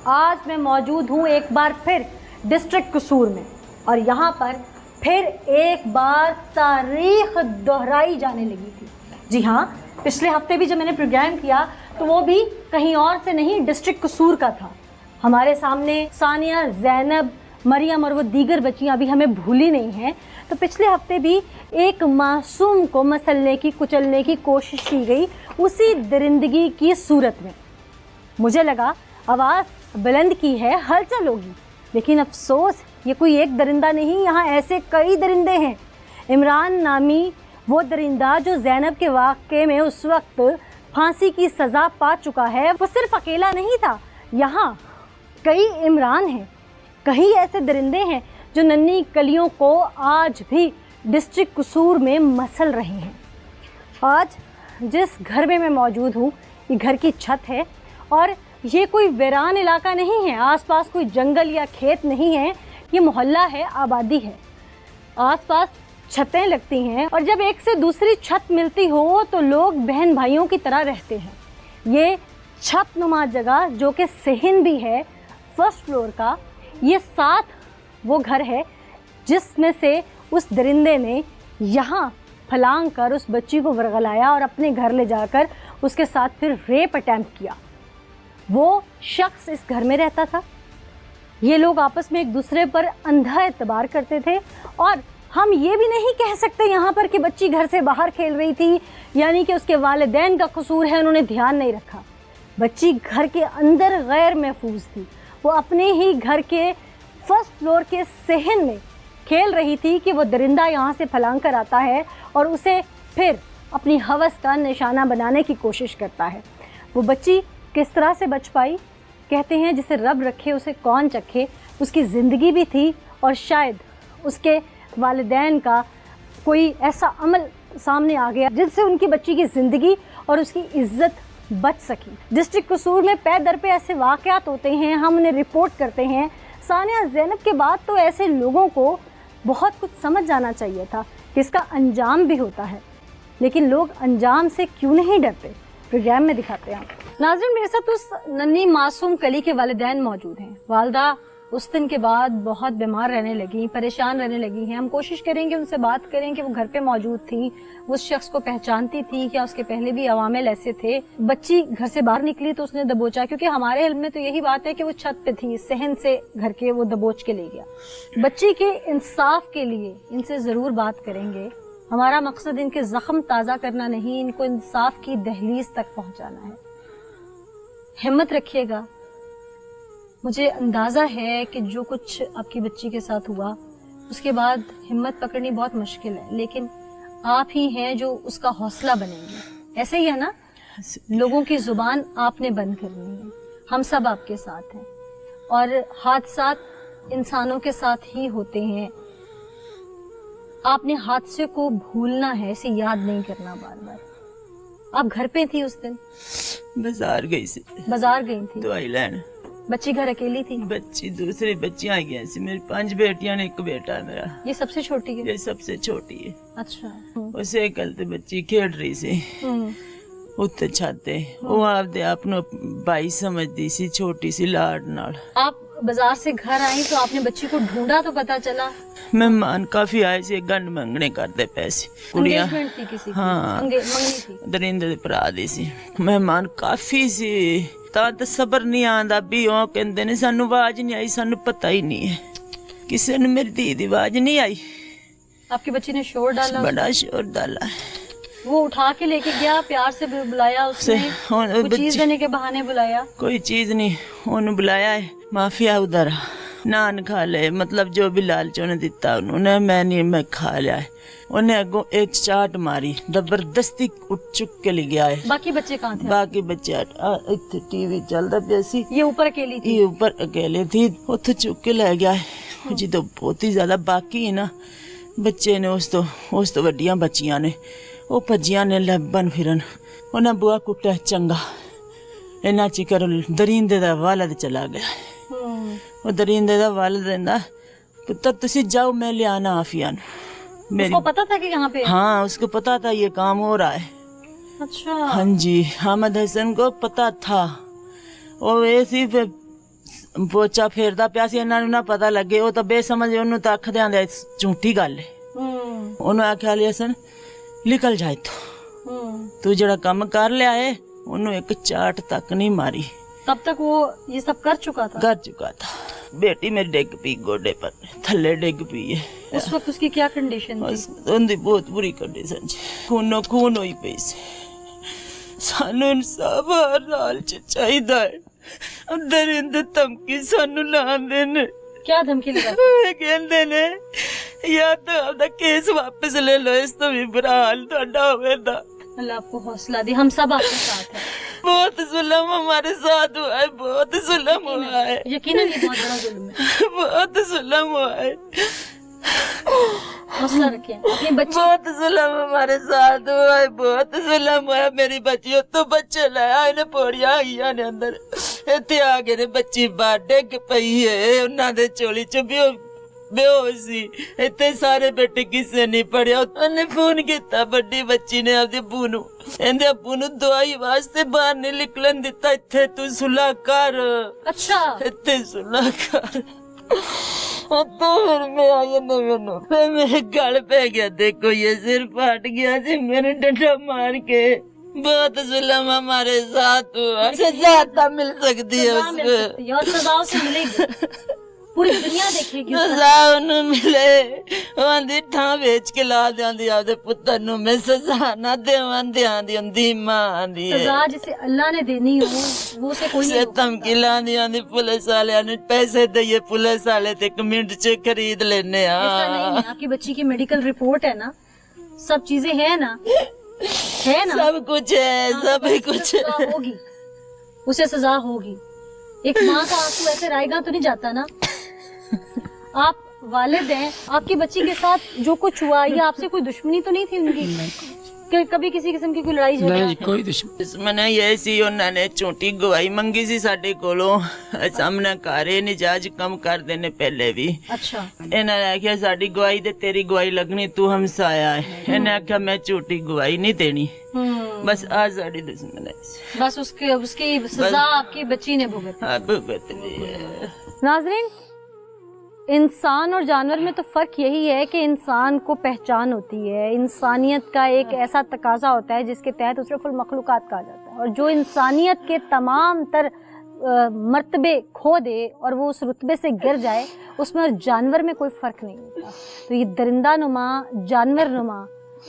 आज मैं मौजूद हूँ एक बार फिर डिस्ट्रिक्ट कसूर में, और यहाँ पर फिर एक बार तारीख दोहराई जाने लगी थी। जी हाँ, पिछले हफ्ते भी जब मैंने प्रोग्राम किया तो वो भी कहीं और से नहीं, डिस्ट्रिक्ट कसूर का था। हमारे सामने सानिया, ज़ैनब, मरियम और वो दीगर बच्चियाँ अभी हमें भूली नहीं हैं। तो पिछले हफ्ते भी एक मासूम को मसलने की, कुचलने की कोशिश की गई उसी दरिंदगी की सूरत में। मुझे लगा आवाज़ बुलंद की है, हलचल होगी, लेकिन अफसोस ये कोई एक दरिंदा नहीं, यहाँ ऐसे कई दरिंदे हैं। इमरान नामी वो दरिंदा जो ज़ैनब के वाक़े में उस वक्त फांसी की सज़ा पा चुका है, वो सिर्फ अकेला नहीं था। यहाँ कई इमरान हैं, कई ऐसे दरिंदे हैं जो नन्ही कलियों को आज भी डिस्ट्रिक्ट कसूर में मसल रहे हैं। आज जिस घर में मैं मौजूद हूँ, ये घर की छत है और ये कोई वीरान इलाका नहीं है, आसपास कोई जंगल या खेत नहीं है, ये मोहल्ला है, आबादी है। आसपास छतें लगती हैं और जब एक से दूसरी छत मिलती हो तो लोग बहन भाइयों की तरह रहते हैं। ये छत नुमा जगह जो कि सेहन भी है फर्स्ट फ्लोर का, ये साथ वो घर है जिसमें से उस दरिंदे ने यहाँ फलांग कर उस बच्ची को वरगलाया और अपने घर ले जाकर उसके साथ फिर रेप अटैम्प्ट किया। वो शख्स इस घर में रहता था। ये लोग आपस में एक दूसरे पर अंधा एतबार करते थे और हम ये भी नहीं कह सकते यहाँ पर कि बच्ची घर से बाहर खेल रही थी, यानी कि उसके वालिदैन का कसूर है, उन्होंने ध्यान नहीं रखा। बच्ची घर के अंदर गैर महफूज थी, वो अपने ही घर के फर्स्ट फ्लोर के सेहन में खेल रही थी कि वो दरिंदा यहाँ से फलांग कर आता है और उसे फिर अपनी हवस का निशाना बनाने की कोशिश करता है। वो बच्ची किस तरह से बच पाई? कहते हैं जिसे रब रखे उसे कौन चखे। उसकी ज़िंदगी भी थी और शायद उसके वालिदैन का कोई ऐसा अमल सामने आ गया जिससे उनकी बच्ची की ज़िंदगी और उसकी इज्जत बच सकी। डिस्ट्रिक्ट कसूर में पै दर पे ऐसे वाक़यात होते हैं, हम उन्हें रिपोर्ट करते हैं। सानिया, ज़ैनब के बाद तो ऐसे लोगों को बहुत कुछ समझ जाना चाहिए था कि इसका अंजाम भी होता है, लेकिन लोग अंजाम से क्यों नहीं डरते? प्रोग्राम में दिखाते हैं। नाज़रीन, मेरे साथ उस नन्ही मासूम कली के वालिदैन मौजूद हैं। वालदा उस दिन के बाद बहुत बीमार रहने लगी, परेशान रहने लगी हैं। हम कोशिश करेंगे उनसे बात करें कि वो घर पे मौजूद थी, उस शख्स को पहचानती थी क्या, उसके पहले भी अवामिल ऐसे थे। बच्ची घर से बाहर निकली तो उसने दबोचा, क्योंकि हमारे इल्म में तो यही बात है कि वो छत पे थी, सहन से घर के वो दबोच के ले गया। बच्ची के इंसाफ के लिए इनसे जरूर बात करेंगे। हमारा मकसद इनके जख्म ताज़ा करना नहीं, इनको इंसाफ की दहलीज तक पहुंचाना है। हिम्मत रखिएगा। मुझे अंदाज़ा है कि जो कुछ आपकी बच्ची के साथ हुआ उसके बाद हिम्मत पकड़नी बहुत मुश्किल है, लेकिन आप ही हैं जो उसका हौसला बनेंगे। ऐसे ही है ना, लोगों की ज़ुबान आपने बंद करनी है। हम सब आपके साथ हैं और हादसात इंसानों के साथ ही होते हैं। आपने हादसे को भूलना है, इसे याद नहीं करना बार बार। आप घर पे थी उस दिन? बाजार गई सी। बाजार गई थी दवाई लेने। बच्ची घर अकेली थी? बच्ची दूसरी बच्चियां आई गई सी। मेरी 5 बेटियां ने, 1 बेटा है मेरा। ये सबसे छोटी है? ये सबसे छोटी है। अच्छा। उसे कल ते बच्ची खेड रही सी उत्ते छाते। वो आपदे आप नु भाई समझदी सी, छोटी सी लाड नाल। आप बाजार से घर आई तो आपने बच्ची को ढूंढा तो पता चला? मेहमान काफी आए से, गंढ मंगने करते पैसे। कुड़ियां थी किसी हाँ मंगनी थी। दरिंदे दे भरा दी सी। मेहमान काफी सी, ਤਾਂ ਸਬਰ ਨਹੀਂ ਆਂਦਾ ਵੀ ਉਹ ਕਹਿੰਦੇ ਨੇ ਸਾਨੂੰ ਆਵਾਜ਼ ਨਹੀਂ ਆਈ, ਸਾਨੂੰ ਪਤਾ ਹੀ ਨਹੀਂ ਹੈ, ਕਿਸੇ ਨੂੰ ਮੇਰੀ ਧੀ ਦੀ ਆਵਾਜ਼ नहीं आई। आपकी बच्ची ने शोर डाला? बड़ा शोर डाला। वो उठा के लेके गया, प्यार से बुलाया उसने, कुछ चीज देने के बहाने बुलाया? कोई चीज नहीं, उन्हें बुलाया है माफिया उधर नान खा ले, मतलब जो भी लालच उन्हें दिता उन्होंने, मैं नहीं, मैं खा लिया है। उन्हें अगो एक चाट मारी, जबरदस्ती उठ चुक के ले गया है। बाकी बच्चे कहाँ थे? बाकी बच्चे टीवी चलता पिया सी। ये ऊपर अकेली थी? ये ऊपर अकेले थी, उतो चुक के ले गया है जी। तो बहुत ही ज्यादा बाकी है ना बच्चे ने, उस तो वड्डियां बच्चियां ने वो भजियां ने लबन फिरन। उन्हें बुआ कुट्टा चंगा, इन्ना चिकर दरिंदे दा वालद चला गया। वो दरिंदे दा वालद कहंदा पुत्र तुसी जाओ, मैं ले आना आफिया नु। उसको पता था कि यहाँ पे? हाँ, उसको पता था ये काम हो रहा है। अच्छा। हाँ जी, हामिद हसन को पता था। और ऐसी ਪੋਚਾ ਫੇਰਦਾ ਪਿਆ ਸੀ, ਇਹਨਾਂ ਨੂੰ ਨਾ ਪਤਾ ਲੱਗੇ, ਉਹ ਤਾਂ ਬੇਸਮਝ, ਉਹਨੂੰ ਤਾਂ ਅੱਖਦਿਆਂ ਦੇ ਝੂਠੀ ਗੱਲ ਹੈ। ਉਹਨੂੰ ਆਖਿਆ ਲਿਆਸਨ ਨਿਕਲ ਜਾ ਇੱਥੋਂ, ਤੂੰ ਜਿਹੜਾ ਕੰਮ ਕਰ ਲਿਆ ਏ, ਉਹਨੂੰ ਇੱਕ ਚਾਟ ਤੱਕ ਨਹੀਂ ਮਾਰੀ। तब तक वो ये सब कर चुका था। बेटी मेरी डिग पी, गोडे पर थल्ले डिग पी है। उस वक्त उसकी क्या कंडीशन थी? उनकी बहुत बुरी कंडीशन जी, खूनो खून हुई पई सी। सानू इंसाफ हर हाल च चाहिदा है। अंदर इंद धमकी सानू लांदे ने। क्या धमकी लगाते? कहंदे ने या तो आपदा केस वापस ले लो, इस तो भी बुरा हाल तुहाडा होवेगा। अल्लाह आपको हौसला दे, हम सब आपके साथ हैं। बहुत जुल्म हमारे साथ हुआ है, बहुत जुल्म हुआ है। यकीनन ये बहुत बड़ा जुल्म है। बहुत जुल्म हुआ है। हौसला रखिए अपनी बच्ची। बहुत जुल्म हमारे साथ हुआ है, बहुत जुल्म हुआ है। मेरी बच्ची तो बच्चे लाया इन्हें पौड़ियां आ गई ने अंदर, इतने आ गए ने बच्ची बाहर डिग पई है, उन्होंने चोली च बेहोश सी। इतने सारे बेटे किसी नहीं पढ़िया, उन्हें फोन किया बड़ी बच्ची ने अपने अबू नू, कहंदे अबू नू दवाई वास्ते बाहर नहीं निकलन दिता, इत्थे तू सुलह कर। अच्छा, इत्थे सुलह कर। तो फिर मैं आई मैनू, फिर मेरे गल पै गया, देखो ये सिर फाट गया जी मेरे डंडा मार के। बहुत जुल्म हमारे साथ हुआ, सजा मिल सकती है उसको, और सजा उसे मिलेगी, पूरी दुनिया देखेगी। सजा उन्हें मिले, आंधी ठा बेच के ला दियांदी आपदे पुत्तर नू, मैं सजा ना देवां दियांदी उंदी मां दी सजा जिसे अल्लाह ने देनी हो वो से कोई नहीं रोकता। धमकी लांदी आंदी पुलिस वाले ने पैसे दइए, पुलिस वाले ते एक मिनट च खरीद लेने आ। ऐसा नहीं है, आपकी बच्ची की मेडिकल रिपोर्ट है ना, सब चीजें हैं ना, है ना, सब कुछ है, सब कुछ होगी, उसे सजा होगी। एक माँ का आंसू ऐसे रायगा तो नहीं जाता ना। आप वालिद हैं, आपकी बच्ची के साथ जो कुछ हुआ, ये आपसे कोई दुश्मनी तो नहीं थी उनकी? कि कभी किसी किस्म की कोई लड़ाई झगड़ा? नहीं कोई दुश्मन ये सी, उन्होंने झूठी गवाही मंगी सी साडे कोलों, सामने घरे निजाज कम कर देने पहले भी। अच्छा, इन्होंने आख्या साडी गवाही ते तेरी गवाही लगनी, तू हमसाया है। इन्हें आख्या मैं झूठी गवाही नहीं देनी, बस आज साडी दुश्मन है। बस उसकी सजा आपकी बच्ची ने भुगती। हाँ, भुगत ली है। नाज़रीन, इंसान और जानवर में तो फ़र्क यही है कि इंसान को पहचान होती है, इंसानियत का एक ऐसा तकाजा होता है जिसके तहत अशरफुल मखलूक़ात कहा जाता है, और जो इंसानियत के तमाम तर मर्तबे खो दे और वो उस रुतबे से गिर जाए, उसमें और जानवर में कोई फ़र्क नहीं होता। तो ये दरिंदा नुमा, जानवर नुमा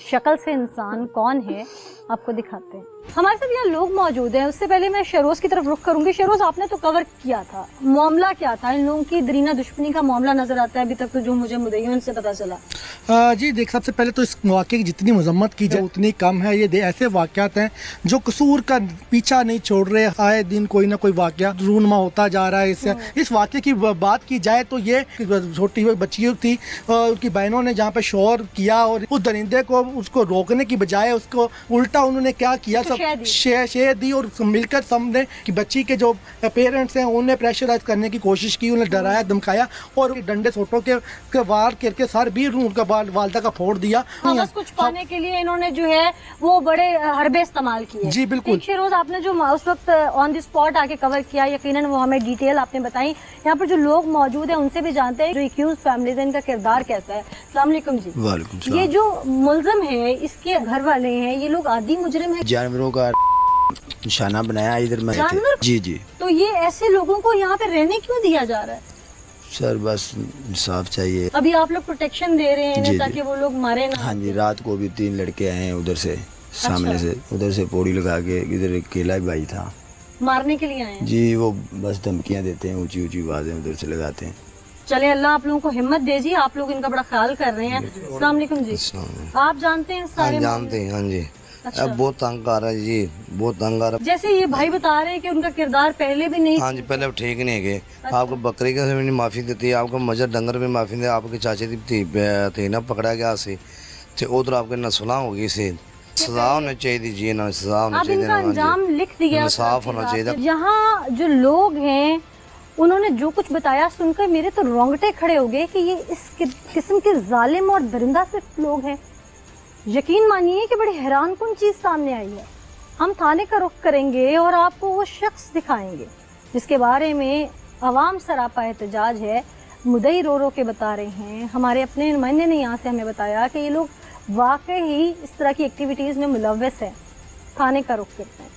शक्ल से इंसान कौन है, आपको दिखाते हैं। हमारे साथ यहाँ लोग मौजूद हैं। उससे पहले मैं शहरोज़ की तरफ रुख करूंगी। शहरोज़, आपने तो कवर किया था, मामला क्या था? इन लोगों की दरीना दुश्मनी का मामला नजर आता है अभी तक तो, जो मुझे मुद्दईयों से पता चला। जी देख, सबसे पहले तो इस वाक़े की जितनी मजम्मत की जाए उतनी कम है। ये ऐसे वाक़यात हैं जो कसूर का पीछा नहीं छोड़ रहे, आए दिन कोई ना कोई वाक़या रूनमा होता जा रहा है। इससे इस वाक़े की बात की जाए तो ये छोटी हुई बच्ची थी, उनकी बहनों ने जहाँ पे शोर किया और उस दरिंदे को, उसको रोकने की बजाय उसको उल्टा उन्होंने क्या किया, सब शेर दी और मिलकर सबने कि बच्ची के जो पेरेंट्स हैं उन्हें प्रेशराइज करने की कोशिश की, उन्हें डराया धमकाया और डंडे सोटों के वार करके सर भी उनका वालदा का फोड़ दिया। बस कुछ पाने के लिए इन्होंने जो है वो बड़े हरबे इस्तेमाल किए। जी बिल्कुल। शेरोज, आपने जो उस वक्त ऑन द स्पॉट आके कवर किया, यकीनन वो हमें डिटेल आपने बताई। यहाँ पर जो लोग मौजूद हैं उनसे भी जानते हैं जो एक्यूज फैमिलीज हैं, इनका किरदार कैसा है। अस्सलाम वालेकुम जी। वालेकुम सलाम। ये जो मुलजम है, इसके घर वाले हैं, ये लोग आदि मुजरिम है, जानवरों का निशाना बनाया इधर में जानवर? जी जी। तो ये ऐसे लोगों को यहाँ पे रहने क्यों दिया जा रहा है? सर बस इंसाफ चाहिए। अभी आप लोग प्रोटेक्शन दे रहे हैं जी, ताकि वो लोग मारे ना। हाँ जी, रात को भी 3 लड़के आए हैं उधर से, सामने से, उधर से पौड़ी लगा के, इधर एक केला भाई था, मारने के लिए आए हैं जी। वो बस धमकियाँ देते हैं, ऊंची ऊंची आवाजें उधर से लगाते हैं। चले, अल्लाह आप लोगों को हिम्मत दीजिए, आप लोग इनका बड़ा ख्याल कर रहे हैं। अस्सलाम वालेकुम जी। आप जानते हैं सारे? जानते हैं, हाँ जी। अच्छा। अब बहुत तंग आ रहा है जी, बहुत तंग आ रहा है। जैसे ये भाई बता रहे हैं कि उनका किरदार पहले भी नहीं। हाँ जी, पहले ठीक नहीं है। आपको बकरी का भी माफी देती है, आपको मजर डंगर में माफी दे, आपके चाचे थी ना पकड़ा गया से, उधर आपके न सुलह होगी से, सजा होनी चाहिए जी, ना सजा होनी अब इनका चाहिए, अंजाम लिख दिया, साफ होना चाहिए। यहाँ जो लोग हैं उन्होंने जो कुछ बताया सुनकर मेरे तो रोंगटे खड़े हो गए कि ये इस किस्म के जालिम और दरिंदा सिर्फ लोग हैं। यकीन मानिए कि बड़ी हैरान कुन चीज़ सामने आई है। हम थाने का रुख करेंगे और आपको वो शख्स दिखाएंगे जिसके बारे में عوام سراپا احتجاج ہے. مدعی رو رو کے بتا رہے ہیں, ہمارے اپنے نمائندے نے یہاں سے ہمیں بتایا کہ یہ لوگ واقعی اس طرح کی ایکٹیویٹیز میں ملوث ہیں, تھانے کا رخ کرتے ہیں.